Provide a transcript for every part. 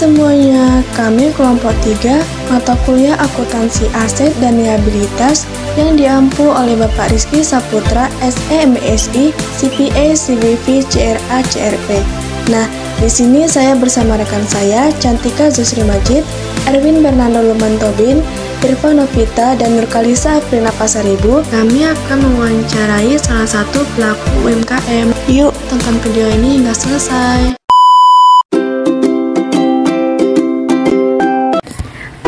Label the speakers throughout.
Speaker 1: semuanya, kami kelompok 3 mata kuliah akuntansi aset dan liabilitas yang diampu oleh Bapak Rizky Saputra, SE MSI, CPA, CVV, CRA, CRP. Nah, di sini saya bersama rekan saya, Cantika Zusri Majid, Erwin Bernardo Lumantobin, Irfan Novita, dan Nurkalisa Aprina Pasaribu. Kami akan mewawancarai salah satu pelaku UMKM. Yuk, tonton video ini hingga selesai.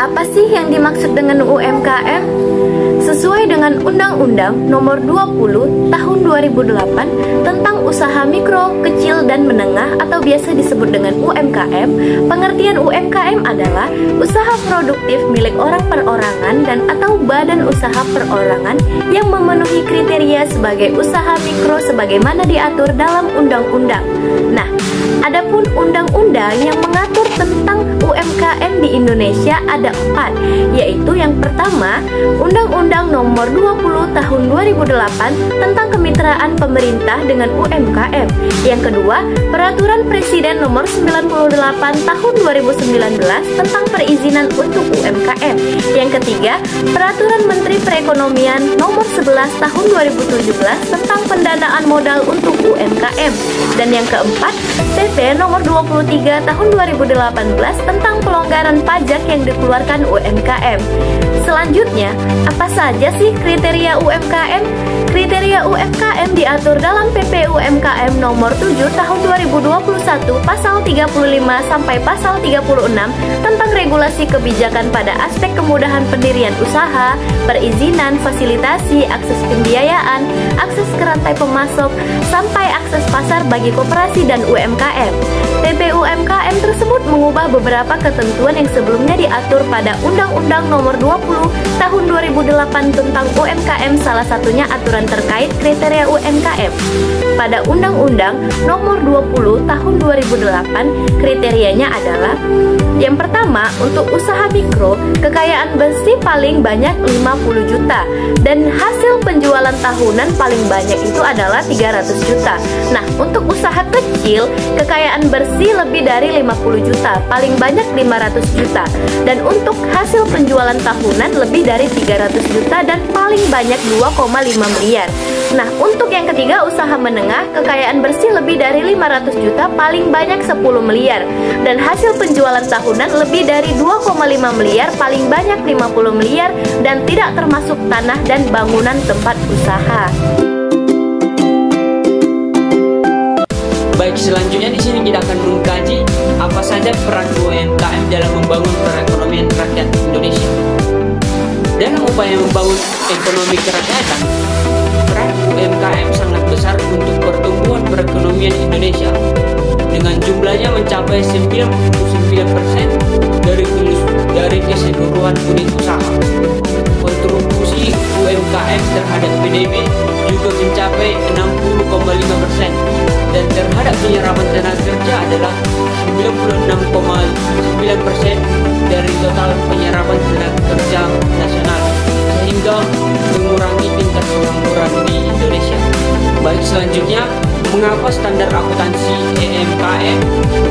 Speaker 2: Apa sih yang dimaksud dengan UMKM? Sesuai dengan Undang-Undang Nomor 20 Tahun 2008 tentang Usaha Mikro, Kecil, dan Menengah atau biasa disebut dengan UMKM, pengertian UMKM adalah usaha produktif milik orang perorangan dan atau badan usaha perorangan yang memenuhi kriteria sebagai usaha mikro sebagaimana diatur dalam undang-undang. Nah, adapun undang-undang yang mengatur tentang UMKM di Indonesia ada 4, yaitu yang pertama, Undang-Undang Nomor 20 Tahun 2008 tentang Kemitraan Pemerintah dengan UMKM. Yang kedua, Peraturan Presiden Nomor 98 Tahun 2019 tentang Perizinan untuk UMKM. Yang ketiga, Peraturan Menteri Perekonomian Nomor 11 Tahun 2017 tentang Pendanaan Modal untuk UMKM. Dan yang keempat, PP Nomor 23 Tahun 2018 tentang pelonggaran pajak yang dikeluarkan UMKM. Selanjutnya, apa saja sih kriteria UMKM? Kriteria UMKM diatur dalam PP UMKM Nomor 7 Tahun 2021 Pasal 35 sampai Pasal 36 tentang regulasi kebijakan pada aspek kemudahan pendirian usaha, perizinan, fasilitasi, akses pembiayaan, akses ke rantai pemasok, sampai akses pasar bagi koperasi dan UMKM. PP UMKM tersebut mengubah beberapa ketentuan yang sebelumnya diatur pada Undang-Undang Nomor 20 Tahun 2008 tentang UMKM, salah satunya aturan terkait kriteria UMKM. Pada Undang-Undang Nomor 20 Tahun 2008, kriterianya adalah: yang pertama, untuk usaha mikro, kekayaan bersih paling banyak 50 juta dan hasil penjualan tahunan paling banyak itu adalah 300 juta. Nah, untuk usaha kecil, kekayaan bersih lebih dari 50 juta, paling banyak 500 juta. Dan untuk hasil penjualan tahunan lebih dari 300 juta dan paling banyak 2,5 miliar. Nah, untuk yang ketiga, usaha menengah, kekayaan bersih lebih dari 500 juta, paling banyak 10 miliar. Dan hasil penjualan tahunan lebih dari 2,5 miliar, paling banyak 50 miliar, dan tidak termasuk tanah dan bangunan tempat usaha.
Speaker 3: Baik, selanjutnya di sini kita akan mengkaji apa saja peran UMKM dalam membangun perekonomian rakyat Indonesia. Dalam upaya membangun ekonomi kerakyatan, peran UMKM sangat besar untuk pertumbuhan perekonomian Indonesia dengan jumlahnya mencapai 99% dari keseluruhan unit usaha. Kontribusi UMKM terhadap PDB juga mencapai 60,5% dan terhadap penyerapan tenaga kerja adalah 96,9% dari total penyerapan tenaga kerja nasional, sehingga mengurangi tingkat pengangguran di Indonesia. Baik, selanjutnya, mengapa standar akuntansi UMKM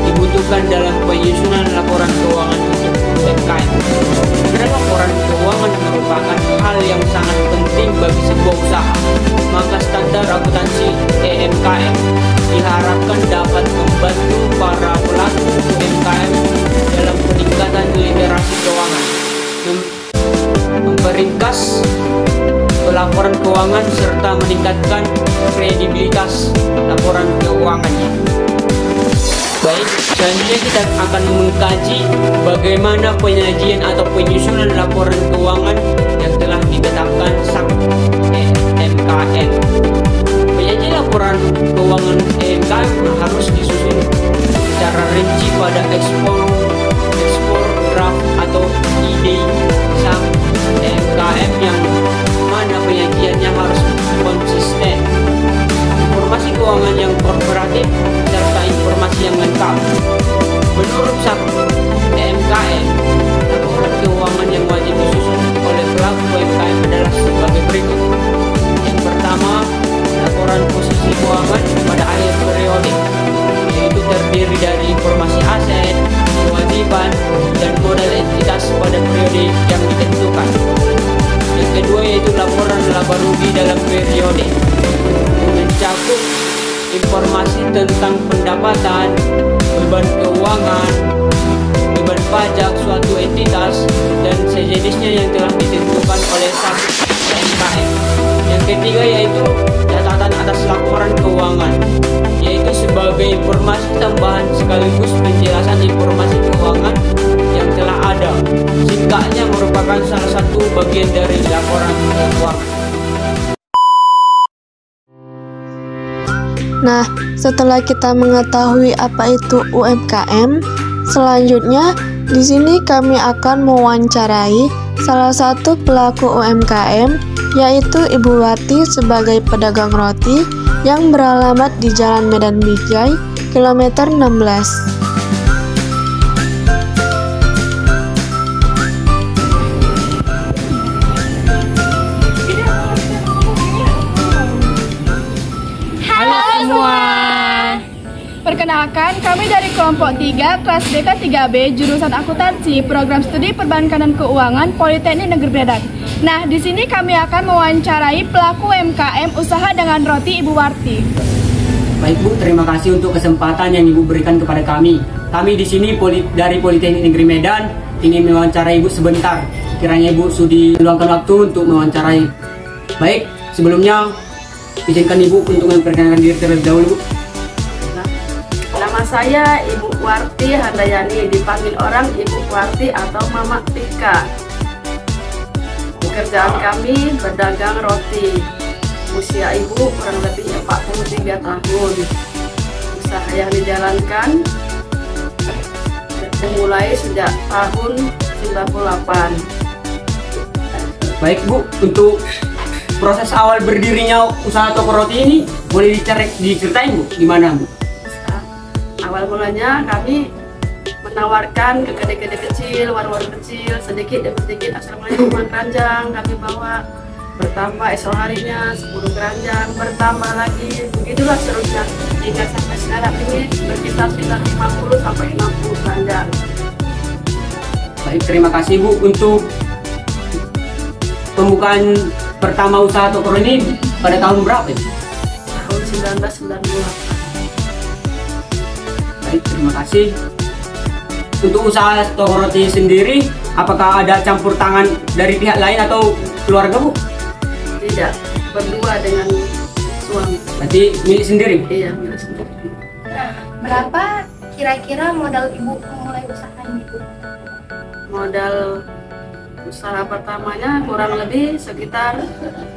Speaker 3: dibutuhkan dalam penyusunan laporan keuangan untuk UMKM? Karena laporan keuangan merupakan hal yang sangat penting bagi sebuah usaha, maka standar akuntansi UMKM diharapkan dapat membantu para pelaku UMKM dalam peningkatan literasi keuangan, memperingkas pelaporan keuangan serta meningkatkan kredibilitas laporan keuangannya. Baik, selanjutnya kita akan mengkaji bagaimana penyajian atau penyusunan laporan keuangan yang telah ditetapkan SAK UMKM. Penyajian laporan keuangan UMKM harus disusun secara rinci pada ekspor draft atau ide SAK UMKM yang mana penyajiannya harus konsisten, informasi keuangan yang korporatif, serta informasi yang lengkap. Menurut SAK UMKM, laporan keuangan yang wajib disusun oleh pelaku UMKM adalah sebagai berikut. Yang pertama, laporan posisi keuangan pada akhir periodik, yaitu terdiri dari informasi aset, kewajiban, mencakup informasi tentang pendapatan, beban keuangan, beban pajak suatu entitas, dan sejenisnya yang telah ditentukan oleh satu UMKM. Yang ketiga yaitu catatan atas laporan keuangan, yaitu sebagai informasi tambahan sekaligus penjelasan informasi keuangan yang telah ada. Singkatnya merupakan salah satu bagian dari laporan keuangan.
Speaker 1: Nah, setelah kita mengetahui apa itu UMKM, selanjutnya di sini kami akan mewawancarai salah satu pelaku UMKM, yaitu Ibu Wati sebagai pedagang roti yang beralamat di Jalan Medan Bijay, kilometer 16.
Speaker 4: Perkenalkan, kami dari kelompok 3, kelas BK 3B, jurusan akuntansi, program studi perbankan dan keuangan, Politeknik Negeri Medan. Nah, di sini kami akan mewawancarai pelaku UMKM usaha dengan roti Ibu Warti.
Speaker 5: Baik Bu, terima kasih untuk kesempatan yang Ibu berikan kepada kami. Kami di sini dari Politeknik Negeri Medan ingin mewawancarai Ibu sebentar. Kiranya Ibu sudi meluangkan waktu untuk mewawancarai. Baik, sebelumnya izinkan Ibu untuk memperkenalkan diri terlebih dahulu.
Speaker 6: Nama saya Ibu Warti Handayani, dipanggil orang Ibu Warti atau Mama Tika. Pekerjaan kami berdagang roti. Usia Ibu kurang lebih 43 tahun. Usaha yang dijalankan dimulai sejak tahun 98.
Speaker 5: Baik Bu, untuk proses awal berdirinya usaha toko roti ini boleh diceritain Bu, gimana Bu?
Speaker 6: Awal mulanya kami menawarkan ke kedai-kedai kecil, warung-warung kecil, sedikit demi sedikit, asal mulanya 5 keranjang kami bawa, bertambah esok harinya 10 keranjang, bertambah lagi, begitulah seterusnya hingga sampai sekarang ini berkisar sekitar 50 sampai 60 keranjang.
Speaker 5: Baik, terima kasih Bu. Untuk pembukaan pertama usaha toko roti ini pada tahun berapa?
Speaker 6: Tahun 1998.
Speaker 5: Baik, terima kasih. Untuk usaha toko roti sendiri, apakah ada campur tangan dari pihak lain atau keluarga Bu?
Speaker 6: Tidak, berdua dengan suami.
Speaker 5: Berarti milik sendiri?
Speaker 6: Iya, milik sendiri.
Speaker 2: Berapa kira-kira modal Ibu memulai usaha ini, Bu?
Speaker 6: Modal usaha pertamanya kurang lebih sekitar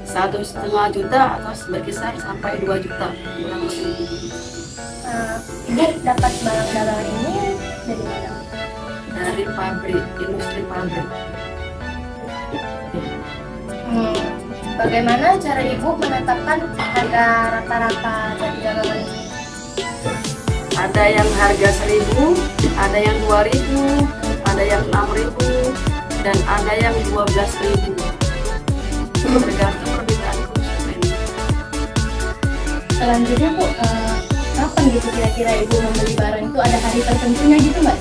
Speaker 6: 1,5 juta atau berkisar sampai 2 juta kurang lebih.
Speaker 2: Ibu dapat barang dagangan ini dari mana?
Speaker 6: Dari pabrik, industri pabrik.
Speaker 2: Bagaimana cara Ibu menetapkan harga rata-rata dari dagangan ini?
Speaker 6: Ada yang harga 1.000, ada yang 2.000, ada yang 6.000, dan ada yang 12.000. Tergantung permintaan konsumen.
Speaker 2: Selanjutnya Bu, kapan gitu kira-kira Ibu membeli barang itu, ada hari tertentunya gitu Mbak?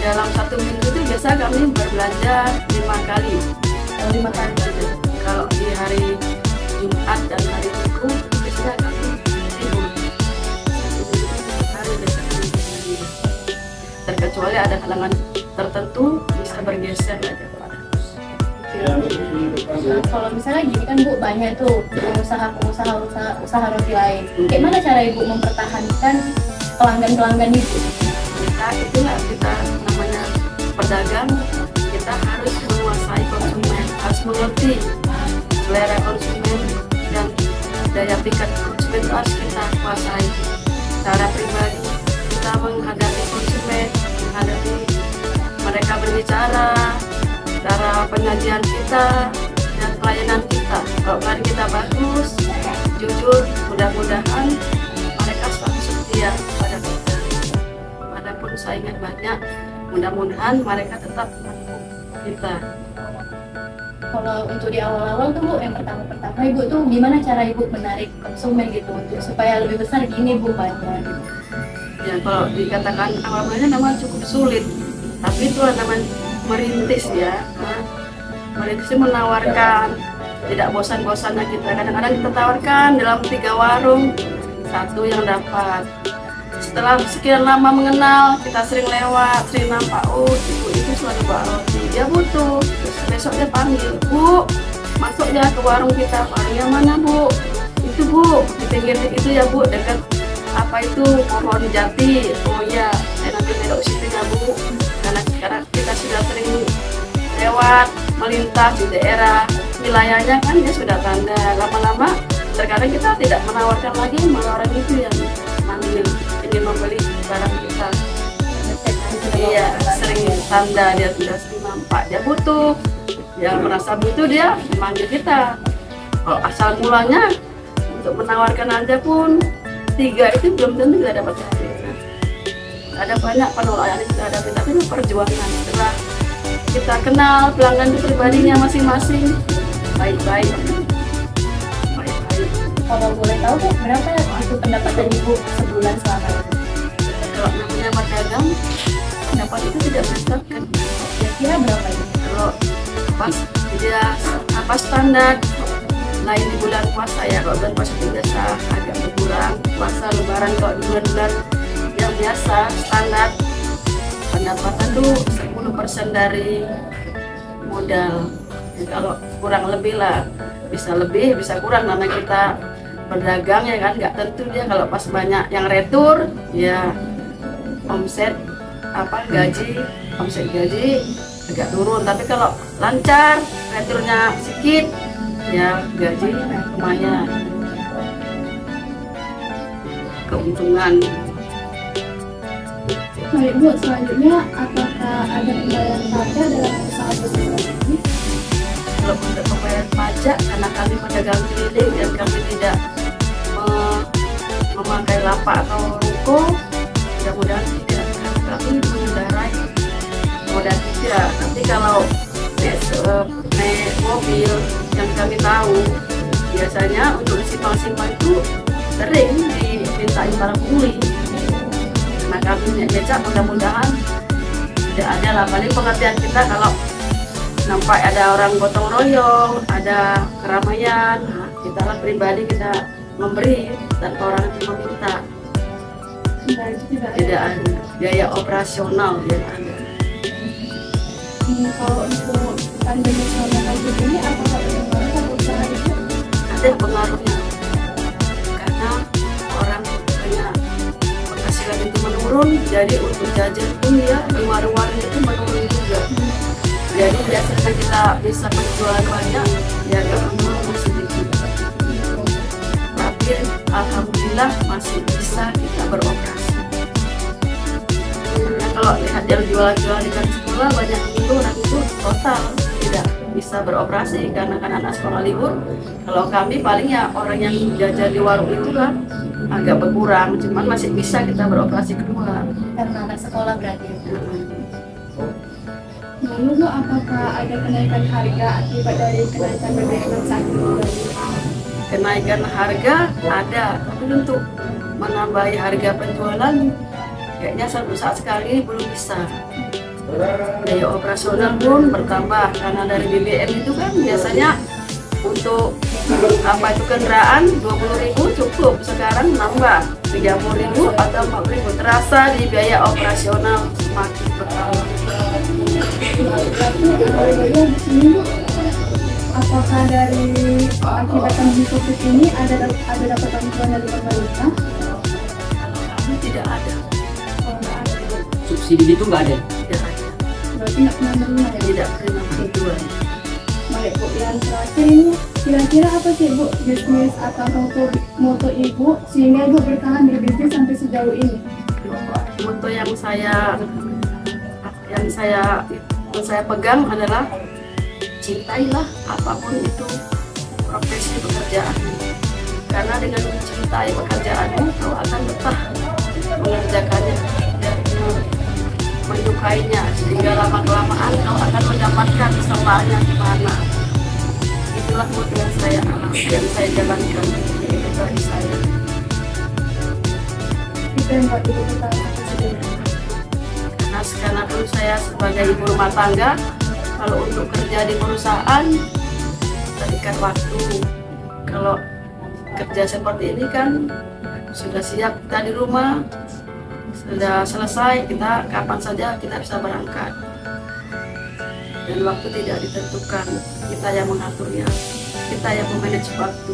Speaker 6: Dalam 1 minggu itu biasa kami berbelanja 5 kali.
Speaker 2: 5 kali.
Speaker 6: Kalau di hari Jumat dan hari Minggu biasanya kami libur. Hari biasanya terkecuali ada halangan tertentu bisa bergeser aja.
Speaker 2: Kalau misalnya gini kan Bu, banyak tuh usaha roti lain. Gimana cara Ibu mempertahankan pelanggan-pelanggan itu?
Speaker 6: Kita namanya pedagang, kita harus menguasai konsumen, harus mengerti selera konsumen dan daya pikat konsumen itu harus kita kuasai. Secara pribadi kita menghadapi konsumen, menghadapi mereka berbicara, cara penyajian kita dan pelayanan kita. Kalau pelayanan kita bagus, jujur, mudah-mudahan mereka selalu setia pada kita. Walaupun saingan banyak, mudah-mudahan mereka tetap mendukung kita.
Speaker 2: Kalau untuk di awal-awal tuh Bu, yang pertama Ibu tuh gimana cara Ibu menarik konsumen gitu untuk supaya lebih besar gini Bu banyak gitu?
Speaker 6: Ya kalau dikatakan awalnya memang cukup sulit, tapi itulah namanya merintis ya. Merintis itu menawarkan, tidak bosan-bosannya kita. Kadang-kadang kita tawarkan dalam 3 warung, satu yang dapat. Setelah sekian lama mengenal, kita sering lewat, sering nampak, oh ibu itu selalu bawa roti, dia butuh. Terus besok dia panggil, Bu, masuk ya ke warung kita. Warungnya mana, Bu? Itu, Bu, di pinggir itu ya, Bu, dekat apa itu pohon jati. Oh iya, saya nanti belok situ ya, Bu. Karena sekarang kita sudah sering lewat, melintas di daerah wilayahnya kan dia sudah tanda. Lama-lama terkadang kita tidak menawarkan lagi, malah orang itu yang manggil ingin membeli barang kita. Iya, sering tanda, dia sudah sering nampak, dia butuh, dia merasa butuh, dia memanggil kita. Kalau asal mulanya untuk menawarkan aja pun 3 itu belum tentu kita dapat hasil. Ada banyak penolakan yang kita hadapi, tapi itu perjuangan. Setelah kita kenal pelanggan itu pribadinya masing-masing, baik-baik.
Speaker 2: Kalau boleh tahu Bu, berapa itu pendapatan Ibu sebulan selama itu?
Speaker 6: Kalau namanya berdagang, pendapat itu tidak menentukan.
Speaker 2: Kira-kira berapa itu?
Speaker 6: Kalau pas dia apa standar lain di bulan puasa ya, kalau bulan puasa itu biasa agak berkurang. Puasa lebaran kalau di bulan-bulan yang biasa standar pendapatan tuh 10% dari modal. Jadi kalau kurang lebih lah, bisa lebih bisa kurang karena kita berdagang ya kan, nggak tentu dia. Kalau pas banyak yang retur ya omset gaji agak turun, tapi kalau lancar returnya sedikit ya gaji lumayan, keuntungan.
Speaker 4: Baik Bu, selanjutnya apakah ada pembayaran pajak dalam usaha bisnis ini?
Speaker 6: Kalau untuk pembayaran pajak, karena kami pedagang keliling dan kami tidak memakai lapak atau ruko, mudah-mudahan tidak. Kami mengendarai modal tidak. Nanti kalau naik mobil yang kami tahu, biasanya untuk simpang-simpang itu sering dimintain para penghuni. Nah kami punya becak, mudah-mudahan tidak ada lah. Paling pengertian kita kalau nampak ada orang gotong royong, ada keramaian, nah, kita lah pribadi kita memberi tanpa orang itu meminta. Tidak ada biaya operasional yang ada.
Speaker 4: Kalau untuk pandemi selama COVID ini apakah berpengaruh pada usaha itu?
Speaker 6: Ada pengaruhnya, karena orang banyak penghasilan itu menurun, jadi untuk jajan pun ya di warung-warung itu menurun juga. Jadi biasanya kita bisa penjualan banyak, ya agak menurun sedikit. Tapi alhamdulillah masih bisa kita beroperasi. Karena kalau lihat yang jualan-jualan di sekolah banyak itu orang itu total tidak bisa beroperasi karena kan anak sekolah libur. Kalau kami paling ya orang yang jajan di warung itu kan agak berkurang, cuman masih bisa kita beroperasi kedua.
Speaker 2: Karena anak sekolah berarti.
Speaker 4: Lalu Bu, apakah ada kenaikan harga akibat dari kenaikan BBM saat ini?
Speaker 6: Kenaikan harga ada, tapi untuk menambahi harga penjualan kayaknya satu saat sekali belum bisa. Biaya operasional pun bertambah karena dari BBM itu kan biasanya untuk apa itu kendaraan 20.000 cukup, sekarang nambah 30.000 atau 40.000, terasa di biaya operasional semakin bertambah.
Speaker 4: Apakah dari akibat pandemi COVID ini ada dapat bantuan dari pemerintah?
Speaker 6: Kalau kami tidak ada.
Speaker 5: Subsidi itu nggak ada.
Speaker 6: Tidak ada.
Speaker 4: Berarti nggak pernah menerima ya?
Speaker 6: Tidak pernah bantuan.
Speaker 4: Baik Bu, yang terakhir ini kira-kira apa sih Bu bisnis atau moto Ibu sehingga Ibu bertahan di bisnis sampai sejauh ini?
Speaker 6: Moto yang saya pegang adalah cintailah apapun itu profesi pekerjaan, karena dengan mencintai pekerjaanmu kau akan betah mengerjakannya dan menyukainya, sehingga lama-kelamaan kau akan mendapatkan salahnya di mana. Itulah moto yang saya jalankan bagi saya.
Speaker 4: Itu yang buat Ibu bertahan sampai sejauh ini.
Speaker 6: Karena pun saya sebagai ibu rumah tangga, kalau untuk kerja di perusahaan terikat waktu. Kalau kerja seperti ini kan sudah siap kita di rumah, sudah selesai, kita kapan saja kita bisa berangkat. Dan waktu tidak ditentukan, kita yang mengaturnya, kita yang memanage waktu.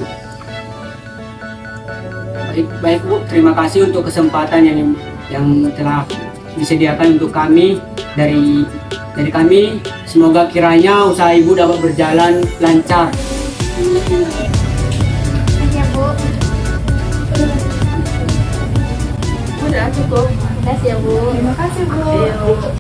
Speaker 5: Baik Bu, terima kasih untuk kesempatan yang telah disediakan untuk kami dari kami. Semoga kiranya usaha Ibu dapat berjalan lancar.
Speaker 2: Ya Bu.
Speaker 6: Udah cukup.
Speaker 2: Terima kasih ya Bu.
Speaker 4: Terima kasih Bu.
Speaker 6: Ayo.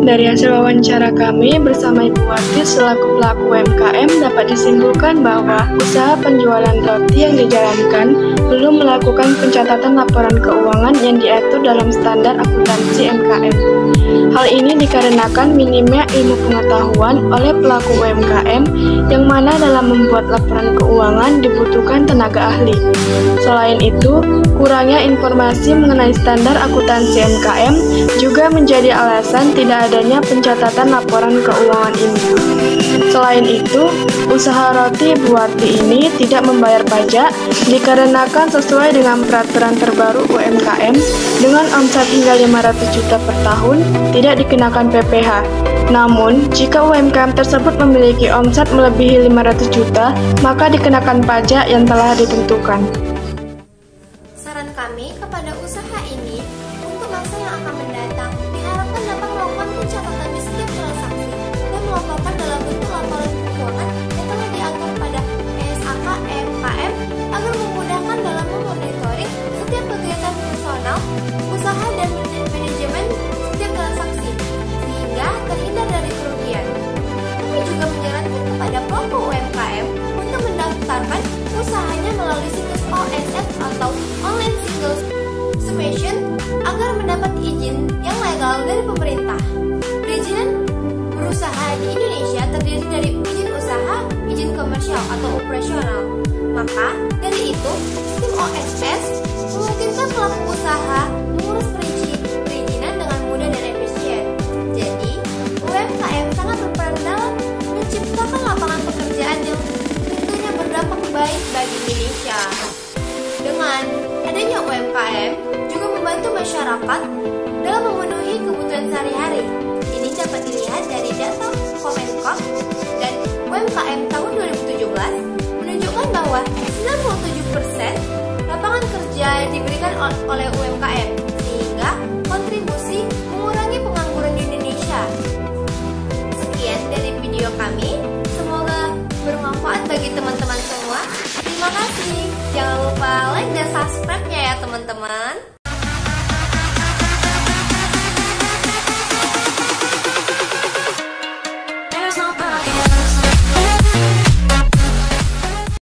Speaker 1: Dari hasil wawancara kami bersama Ibu Wati selaku pelaku UMKM dapat disimpulkan bahwa usaha penjualan roti yang dijalankan belum melakukan pencatatan laporan keuangan yang diatur dalam standar akuntansi MKM. Hal ini dikarenakan minimnya ilmu pengetahuan oleh pelaku UMKM yang mana dalam membuat laporan keuangan dibutuhkan tenaga ahli. Selain itu, kurangnya informasi mengenai standar akuntansi MKM juga menjadi alasan tidak adanya pencatatan laporan keuangan ini. Selain itu, usaha roti Bu Wati ini tidak membayar pajak dikarenakan sesuai dengan peraturan terbaru UMKM dengan omset hingga 500 juta per tahun tidak dikenakan PPh. Namun, jika UMKM tersebut memiliki omset melebihi 500 juta, maka dikenakan pajak yang telah ditentukan.
Speaker 2: Saran kami kepada usaha ini untuk masa yang akan mendatang diharapkan dapat melakukan pencatatan di setiap transaksi dan melaporkan dalam bentuk laporan keuangan yang telah diatur pada PSAK MKM agar memudahkan dalam memonitoring setiap kegiatan personal, usaha dan manajemen setiap transaksi sehingga terhindar dari kerugian. Kami juga menyarankan kepada pelaku UMKM untuk mendaftarkan usahanya melalui situs OSF atau Online Single Submission agar mendapat izin yang legal dari pemerintah. Perizinan berusaha di Indonesia terdiri dari izin usaha, izin komersial atau operasional. Maka dari itu, sistem OSS memungkinkan pelaku usaha mengurus perizinan dengan mudah dan efisien. Jadi, UMKM sangat berperan dalam menciptakan lapangan pekerjaan yang tentunya berdampak baik bagi Indonesia. Dengan adanya UMKM juga membantu masyarakat dalam memenuhi kebutuhan sehari-hari. Ini dapat dilihat dari data Kemenkop dan UMKM tahun 2017 menunjukkan bahwa 97% lapangan kerja diberikan oleh UMKM sehingga kontribusi mengurangi pengangguran di Indonesia. Sekian dari video kami, semoga bermanfaat bagi teman-teman semua. Terima kasih. Jangan lupa like dan subscribe-nya ya.
Speaker 7: teman-teman.